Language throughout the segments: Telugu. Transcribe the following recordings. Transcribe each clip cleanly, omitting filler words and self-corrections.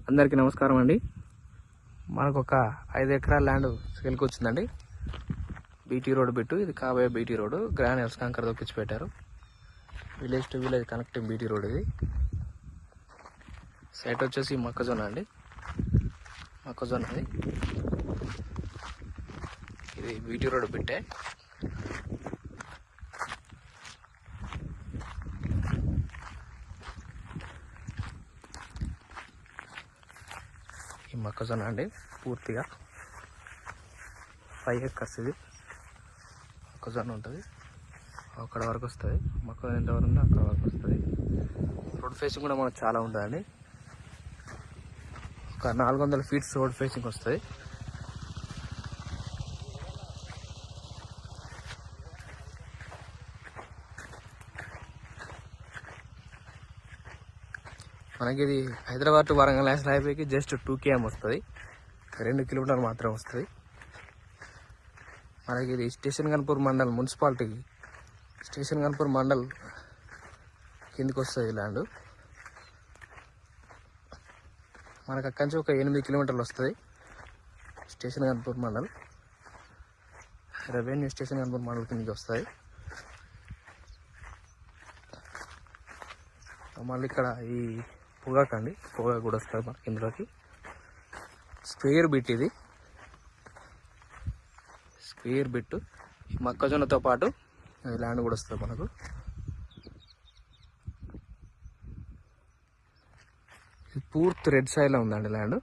అందరికీ నమస్కారం అండి. మనకు ఒక 5 ఎకరాల ల్యాండ్ సేల్కి వచ్చిందండి. బీటీ రోడ్ బిట్టు, ఇది కాబోయే బీటీ రోడ్. గ్రానైట్స్ కంకర తొక్కించి పెట్టారు. Village to village connecting BT road. ఇది సైట్ వచ్చేసి మొక్కజొన్న అండి. మొక్కజొన్నది ఇది బీటీ రోడ్ బిట్టే. ఈ మొక్కజొన్న అండి పూర్తిగా 5 ఎకర్స్ ఇది మొక్కజొన్న ఉంటుంది. అక్కడ వరకు వస్తుంది. మొక్కజొన్న ఎంతవరకు ఉందో అక్కడ వరకు వస్తుంది. రోడ్ ఫేసింగ్ కూడా మనకు చాలా ఉంటుందండి. ఒక 400 ఫీట్స్ రోడ్ ఫేసింగ్ వస్తుంది. మనకి ఇది హైదరాబాద్ టు వరంగల్ నేషనల్ హైవేకి జస్ట్ 2 km వస్తుంది. 2 కిలోమీటర్లు మాత్రం వస్తుంది. మనకి ఇది station Ghanpur mandal municipality, station Ghanpur mandal కిందికి వస్తుంది ల్యాండ్. మనకు అక్కడి నుంచి ఒక 8 కిలోమీటర్లు వస్తుంది. Station Ghanpur mandal, revenue station Ghanpur mandal కిందికి వస్తుంది. మళ్ళీ ఇక్కడ ఈ పొగాకండి, పొగా కూడా వస్తుంది మనకి ఇందులోకి. స్క్వేర్ బిట్ ఇది, స్క్వేర్ బిట్. మొక్కజొన్నతో పాటు ల్యాండ్ కూడా వస్తుంది మనకు. ఇది పూర్తి రెడ్ సైడ్లో ఉందండి ల్యాండ్.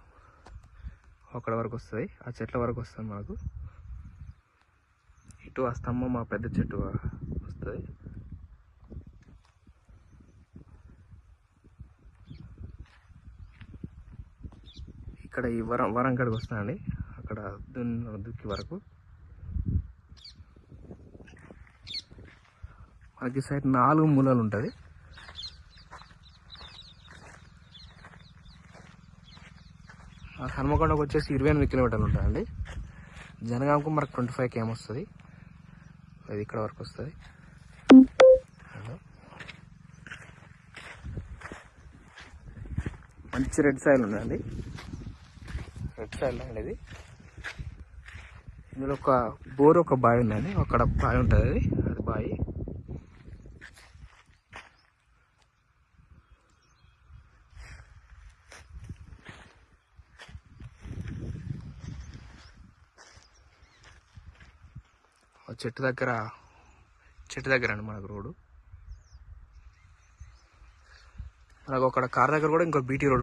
అక్కడ వరకు వస్తుంది, ఆ చెట్ల వరకు వస్తుంది మనకు. ఇటు ఆ స్తంభం, ఆ పెద్ద చెట్టు వస్తుంది. ఇక్కడ ఈ వరంగడికి వస్తుందండి. అక్కడ దుక్కి వరకు మనకి సైడ్ 4 మూలలు ఉంటుంది. హనుమకొండకు వచ్చేసి 28 కిలోమీటర్లు ఉంటుందండి. జనగాంకు మనకు 25 km వస్తుంది. అది ఇక్కడ వరకు వస్తుంది. మంచి రెడ్ సాయిల్ ఉందండి. రెడ్ సాయిల్ అండి ఇది. ఇందులో ఒక బోర్, ఒక బావి ఉందండి. అక్కడ బావి ఉంటుంది, అది బావి. చెట్టు దగ్గర అండి మనకు రోడ్డు. మనకు అక్కడ కార్ దగ్గర కూడా ఇంకో బీటీ రోడ్.